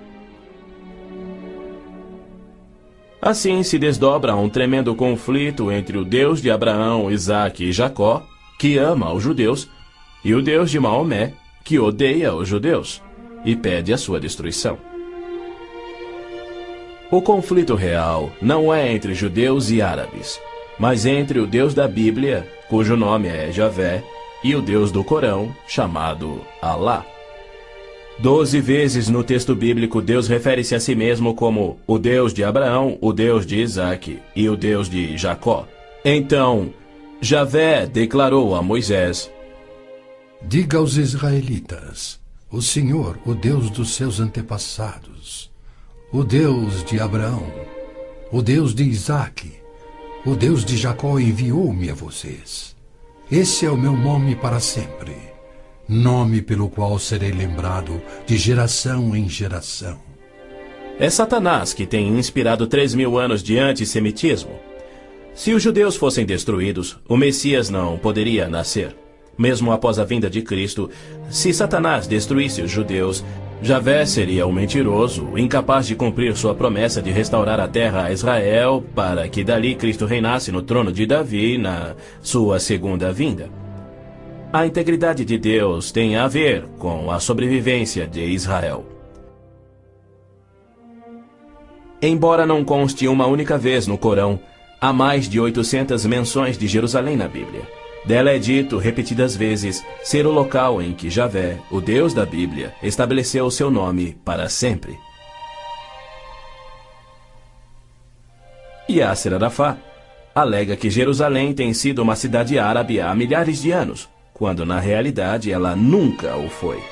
Assim se desdobra um tremendo conflito entre o Deus de Abraão, Isaque e Jacó, que ama os judeus, e o Deus de Maomé, que odeia os judeus e pede a sua destruição. O conflito real não é entre judeus e árabes, mas entre o Deus da Bíblia, cujo nome é Javé, e o Deus do Corão, chamado Alá. 12 vezes no texto bíblico Deus refere-se a si mesmo como o Deus de Abraão, o Deus de Isaque e o Deus de Jacó. Então, Javé declarou a Moisés: diga aos israelitas, o Senhor, o Deus dos seus antepassados, o Deus de Abraão, o Deus de Isaque, o Deus de Jacó enviou-me a vocês. Esse é o meu nome para sempre, nome pelo qual serei lembrado de geração em geração. É Satanás que tem inspirado 3.000 anos de antissemitismo. Se os judeus fossem destruídos, o Messias não poderia nascer. Mesmo após a vinda de Cristo, se Satanás destruísse os judeus, Javé seria um mentiroso, incapaz de cumprir sua promessa de restaurar a terra a Israel para que dali Cristo reinasse no trono de Davi na sua segunda vinda. A integridade de Deus tem a ver com a sobrevivência de Israel. Embora não conste uma única vez no Corão, há mais de 800 menções de Jerusalém na Bíblia. Dela é dito repetidas vezes ser o local em que Javé, o Deus da Bíblia, estabeleceu o seu nome para sempre. Yasser Arafat alega que Jerusalém tem sido uma cidade árabe há milhares de anos, quando na realidade ela nunca o foi.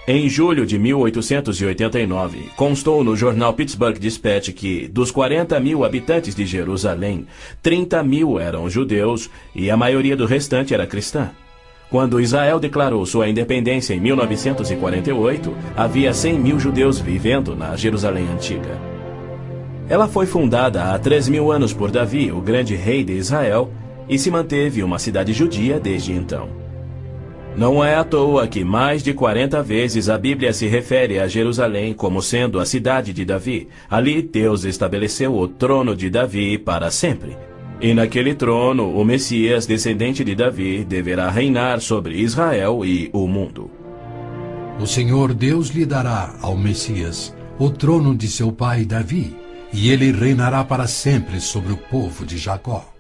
Em julho de 1889, constou no jornal Pittsburgh Dispatch que, dos 40.000 habitantes de Jerusalém, 30.000 eram judeus e a maioria do restante era cristã. Quando Israel declarou sua independência em 1948, havia 100.000 judeus vivendo na Jerusalém antiga. Ela foi fundada há 3.000 anos por Davi, o grande rei de Israel, e se manteve uma cidade judia desde então. Não é à toa que mais de 40 vezes a Bíblia se refere a Jerusalém como sendo a cidade de Davi. Ali Deus estabeleceu o trono de Davi para sempre. E naquele trono, o Messias, descendente de Davi, deverá reinar sobre Israel e o mundo. O Senhor Deus lhe dará ao Messias o trono de seu pai Davi, e ele reinará para sempre sobre o povo de Jacó.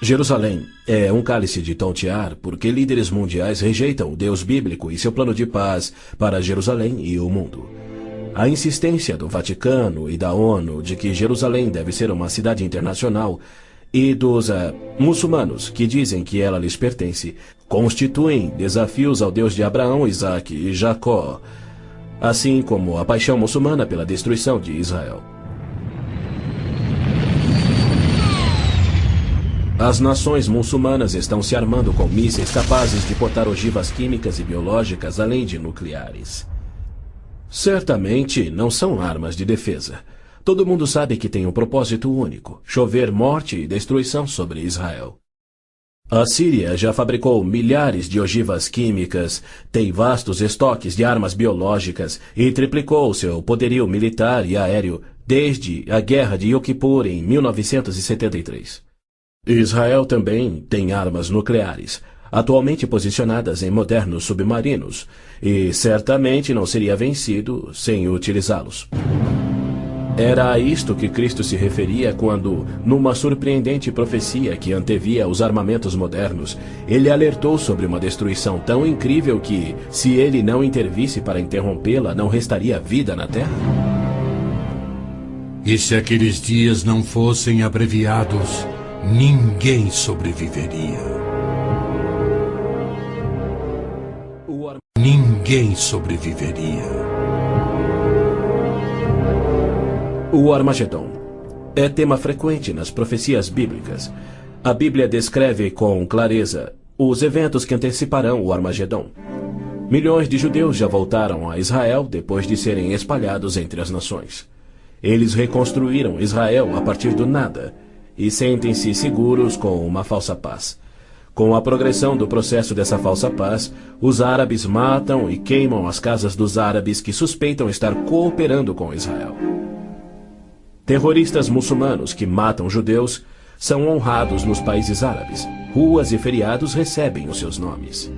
Jerusalém é um cálice de tontear porque líderes mundiais rejeitam o Deus bíblico e seu plano de paz para Jerusalém e o mundo. A insistência do Vaticano e da ONU de que Jerusalém deve ser uma cidade internacional e dos muçulmanos que dizem que ela lhes pertence constituem desafios ao Deus de Abraão, Isaque e Jacó, assim como a paixão muçulmana pela destruição de Israel. As nações muçulmanas estão se armando com mísseis capazes de portar ogivas químicas e biológicas, além de nucleares. Certamente não são armas de defesa. Todo mundo sabe que tem um propósito único: chover morte e destruição sobre Israel. A Síria já fabricou milhares de ogivas químicas, tem vastos estoques de armas biológicas e triplicou seu poderio militar e aéreo desde a Guerra de Yom Kippur em 1973. Israel também tem armas nucleares, atualmente posicionadas em modernos submarinos, e certamente não seria vencido sem utilizá-los. Era a isto que Cristo se referia quando, numa surpreendente profecia que antevia os armamentos modernos, ele alertou sobre uma destruição tão incrível que, se ele não intervisse para interrompê-la, não restaria vida na Terra. E se aqueles dias não fossem abreviados, ninguém sobreviveria. Ninguém sobreviveria. O Armagedon é tema frequente nas profecias bíblicas. A Bíblia descreve com clareza os eventos que anteciparão o Armagedon. Milhões de judeus já voltaram a Israel depois de serem espalhados entre as nações. Eles reconstruíram Israel a partir do nada e sentem-se seguros com uma falsa paz. Com a progressão do processo dessa falsa paz, os árabes matam e queimam as casas dos árabes que suspeitam estar cooperando com Israel. Terroristas muçulmanos que matam judeus são honrados nos países árabes. Ruas e feriados recebem os seus nomes.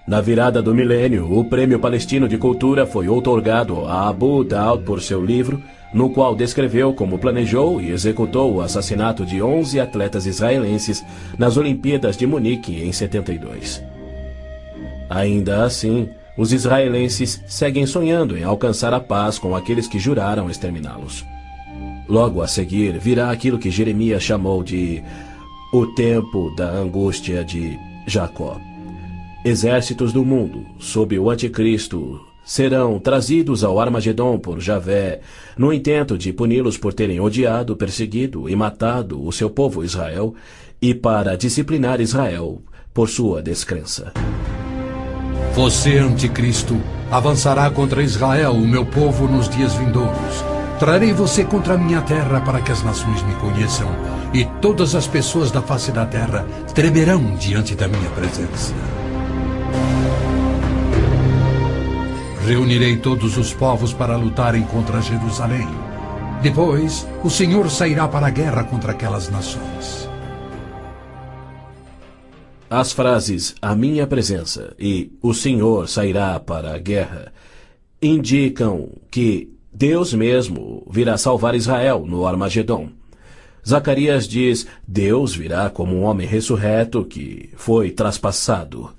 Na virada do milênio, o Prêmio Palestino de Cultura foi outorgado a Abu Daud por seu livro no qual descreveu como planejou e executou o assassinato de 11 atletas israelenses nas Olimpíadas de Munique em 72. Ainda assim, os israelenses seguem sonhando em alcançar a paz com aqueles que juraram exterminá-los. Logo a seguir virá aquilo que Jeremias chamou de o tempo da angústia de Jacó. Exércitos do mundo, sob o anticristo, serão trazidos ao Armagedon por Javé, no intento de puni-los por terem odiado, perseguido e matado o seu povo Israel, e para disciplinar Israel por sua descrença. Você, anticristo, avançará contra Israel, o meu povo, nos dias vindouros. Trarei você contra a minha terra para que as nações me conheçam, e todas as pessoas da face da terra tremerão diante da minha presença. Reunirei todos os povos para lutarem contra Jerusalém. Depois, o Senhor sairá para a guerra contra aquelas nações. As frases "a minha presença" e "o Senhor sairá para a guerra" indicam que Deus mesmo virá salvar Israel no Armagedon. Zacarias diz: Deus virá como um homem ressurreto que foi traspassado.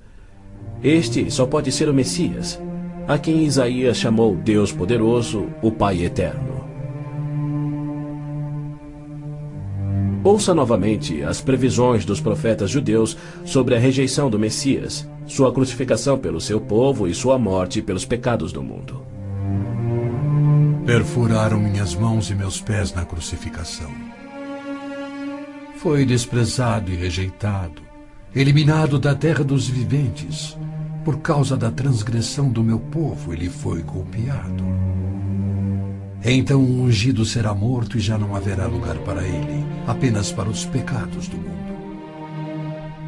Este só pode ser o Messias, a quem Isaías chamou Deus poderoso, o Pai eterno. Ouça novamente as previsões dos profetas judeus sobre a rejeição do Messias, sua crucificação pelo seu povo e sua morte pelos pecados do mundo. Perfuraram minhas mãos e meus pés na crucificação. Foi desprezado e rejeitado, eliminado da terra dos viventes. Por causa da transgressão do meu povo, ele foi golpeado. Então o ungido será morto e já não haverá lugar para ele, apenas para os pecados do mundo.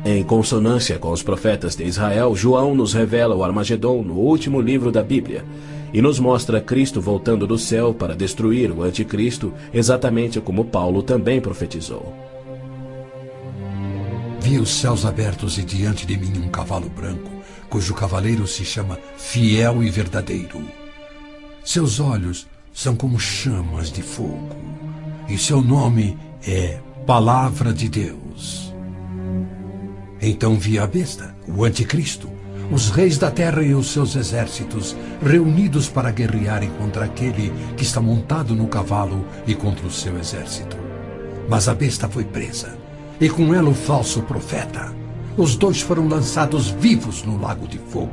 Em consonância com os profetas de Israel, João nos revela o Armagedon no último livro da Bíblia e nos mostra Cristo voltando do céu para destruir o anticristo, exatamente como Paulo também profetizou. Vi os céus abertos e diante de mim um cavalo branco, cujo cavaleiro se chama Fiel e Verdadeiro. Seus olhos são como chamas de fogo, e seu nome é Palavra de Deus. Então vi a besta, o anticristo, os reis da terra e os seus exércitos, reunidos para guerrearem contra aquele que está montado no cavalo e contra o seu exército. Mas a besta foi presa, e com ela o falso profeta. Os dois foram lançados vivos no lago de fogo.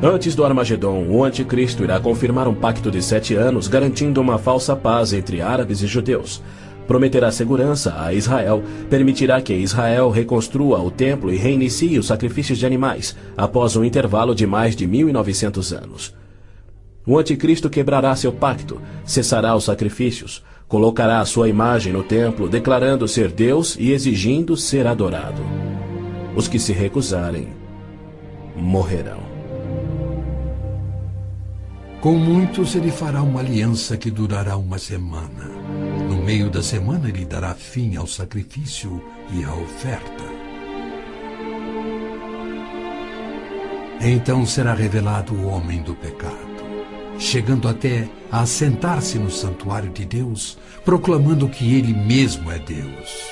Antes do Armagedon, o anticristo irá confirmar um pacto de 7 anos, garantindo uma falsa paz entre árabes e judeus. Prometerá segurança a Israel, permitirá que Israel reconstrua o templo e reinicie os sacrifícios de animais, após um intervalo de mais de 1900 anos. O anticristo quebrará seu pacto, cessará os sacrifícios, colocará a sua imagem no templo, declarando ser Deus e exigindo ser adorado. Os que se recusarem morrerão. Com muitos ele fará uma aliança que durará uma semana. No meio da semana ele dará fim ao sacrifício e à oferta. Então será revelado o homem do pecado, chegando até a assentar-se no santuário de Deus, proclamando que ele mesmo é Deus.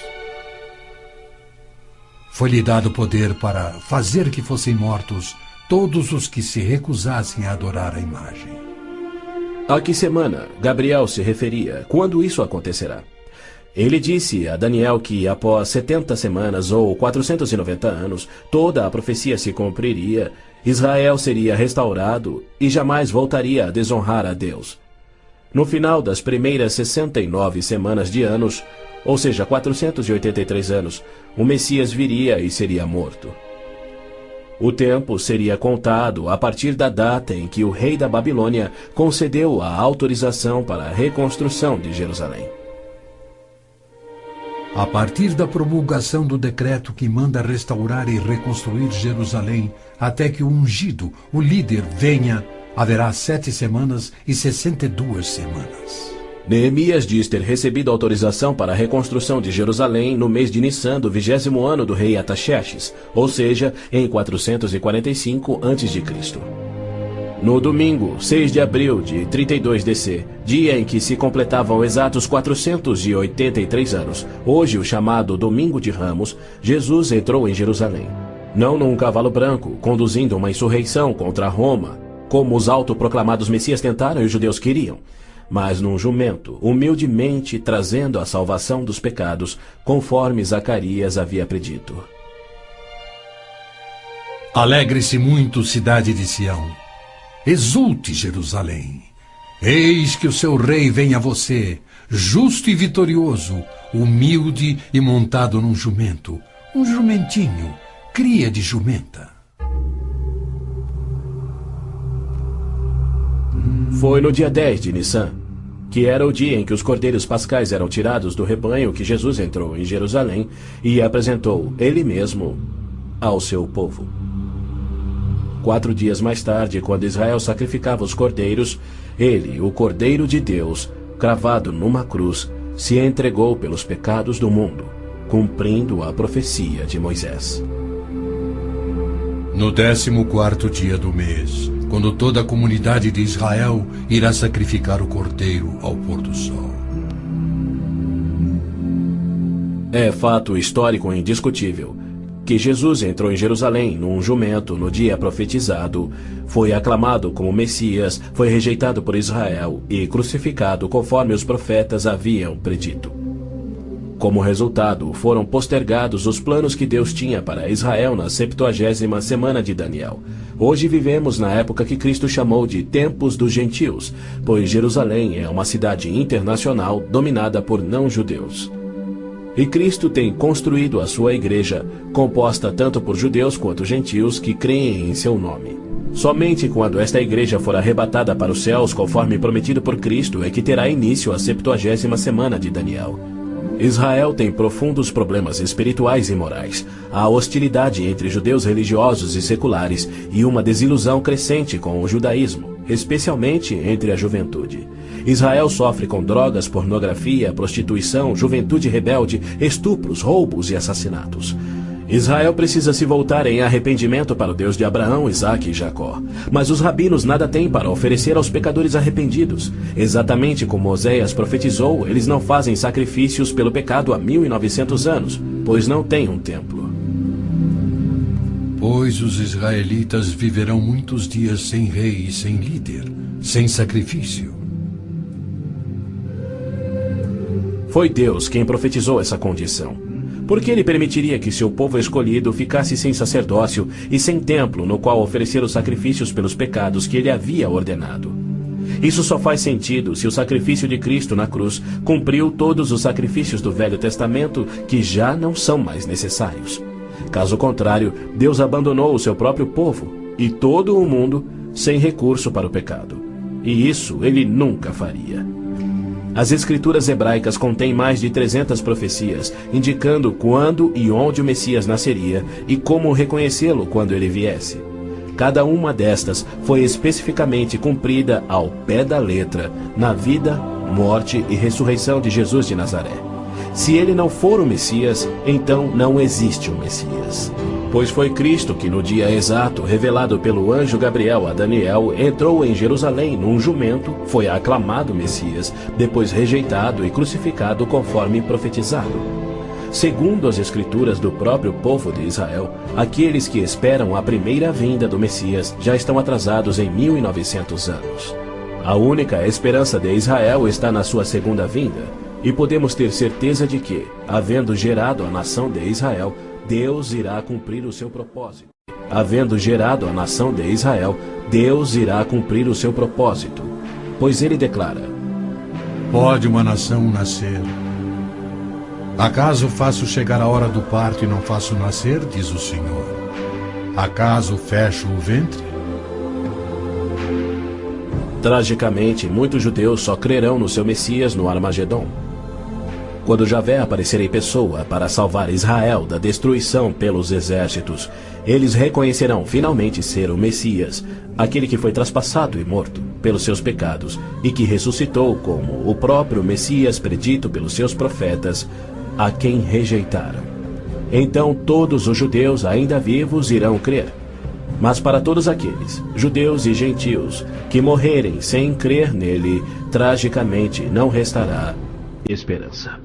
Foi-lhe dado poder para fazer que fossem mortos todos os que se recusassem a adorar a imagem. A que semana Gabriel se referia? Quando isso acontecerá? Ele disse a Daniel que após 70 semanas ou 490 anos, toda a profecia se cumpriria, Israel seria restaurado e jamais voltaria a desonrar a Deus. No final das primeiras 69 semanas de anos, ou seja, 483 anos, o Messias viria e seria morto. O tempo seria contado a partir da data em que o rei da Babilônia concedeu a autorização para a reconstrução de Jerusalém. A partir da promulgação do decreto que manda restaurar e reconstruir Jerusalém, até que o ungido, o líder, venha, haverá 7 semanas e 62 semanas. Neemias diz ter recebido autorização para a reconstrução de Jerusalém no mês de Nissan do 20º ano do rei Artaxerxes, ou seja, em 445 a.C. No domingo, 6 de abril de 32 DC, dia em que se completavam exatos 483 anos, hoje o chamado Domingo de Ramos, Jesus entrou em Jerusalém. Não num cavalo branco, conduzindo uma insurreição contra Roma, como os autoproclamados messias tentaram e os judeus queriam, mas num jumento, humildemente trazendo a salvação dos pecados, conforme Zacarias havia predito. Alegre-se muito, cidade de Sião. Exulte, Jerusalém. Eis que o seu rei vem a você, justo e vitorioso, humilde e montado num jumento, um jumentinho, cria de jumenta. Foi no dia 10 de Nissan, que era o dia em que os cordeiros pascais eram tirados do rebanho, que Jesus entrou em Jerusalém e apresentou ele mesmo ao seu povo. 4 dias mais tarde, quando Israel sacrificava os cordeiros, ele, o Cordeiro de Deus, cravado numa cruz, se entregou pelos pecados do mundo, cumprindo a profecia de Moisés. No 14º dia do mês, quando toda a comunidade de Israel irá sacrificar o cordeiro ao pôr do sol. É fato histórico indiscutível que Jesus entrou em Jerusalém num jumento no dia profetizado, foi aclamado como Messias, foi rejeitado por Israel e crucificado conforme os profetas haviam predito. Como resultado, foram postergados os planos que Deus tinha para Israel na 70ª semana de Daniel. Hoje vivemos na época que Cristo chamou de Tempos dos Gentios, pois Jerusalém é uma cidade internacional dominada por não-judeus. E Cristo tem construído a sua igreja, composta tanto por judeus quanto gentios que creem em seu nome. Somente quando esta igreja for arrebatada para os céus, conforme prometido por Cristo, é que terá início a 70ª semana de Daniel. Israel tem profundos problemas espirituais e morais, há hostilidade entre judeus religiosos e seculares e uma desilusão crescente com o judaísmo, especialmente entre a juventude. Israel sofre com drogas, pornografia, prostituição, juventude rebelde, estupros, roubos e assassinatos. Israel precisa se voltar em arrependimento para o Deus de Abraão, Isaque e Jacó. Mas os rabinos nada têm para oferecer aos pecadores arrependidos. Exatamente como Oséias profetizou, eles não fazem sacrifícios pelo pecado há 1900 anos, pois não têm um templo. Pois os israelitas viverão muitos dias sem rei e sem líder, sem sacrifício. Foi Deus quem profetizou essa condição. Por que ele permitiria que seu povo escolhido ficasse sem sacerdócio e sem templo no qual oferecer os sacrifícios pelos pecados que ele havia ordenado? Isso só faz sentido se o sacrifício de Cristo na cruz cumpriu todos os sacrifícios do Velho Testamento que já não são mais necessários. Caso contrário, Deus abandonou o seu próprio povo e todo o mundo sem recurso para o pecado. E isso ele nunca faria. As escrituras hebraicas contêm mais de 300 profecias, indicando quando e onde o Messias nasceria e como reconhecê-lo quando ele viesse. Cada uma destas foi especificamente cumprida ao pé da letra na vida, morte e ressurreição de Jesus de Nazaré. Se ele não for o Messias, então não existe o Messias. Pois foi Cristo que no dia exato, revelado pelo anjo Gabriel a Daniel, entrou em Jerusalém num jumento, foi aclamado Messias, depois rejeitado e crucificado conforme profetizado. Segundo as escrituras do próprio povo de Israel, aqueles que esperam a primeira vinda do Messias já estão atrasados em 1900 anos. A única esperança de Israel está na sua segunda vinda, e podemos ter certeza de que, havendo gerado a nação de Israel, Deus irá cumprir o seu propósito. Havendo gerado a nação de Israel, Deus irá cumprir o seu propósito. Pois ele declara: Pode uma nação nascer? Acaso faço chegar a hora do parto e não faço nascer, diz o Senhor? Acaso fecho o ventre? Tragicamente, muitos judeus só crerão no seu Messias no Armagedon. Quando Javé aparecer em pessoa para salvar Israel da destruição pelos exércitos, eles reconhecerão finalmente ser o Messias, aquele que foi traspassado e morto pelos seus pecados e que ressuscitou como o próprio Messias predito pelos seus profetas, a quem rejeitaram. Então todos os judeus ainda vivos irão crer. Mas para todos aqueles, judeus e gentios, que morrerem sem crer nele, tragicamente não restará esperança.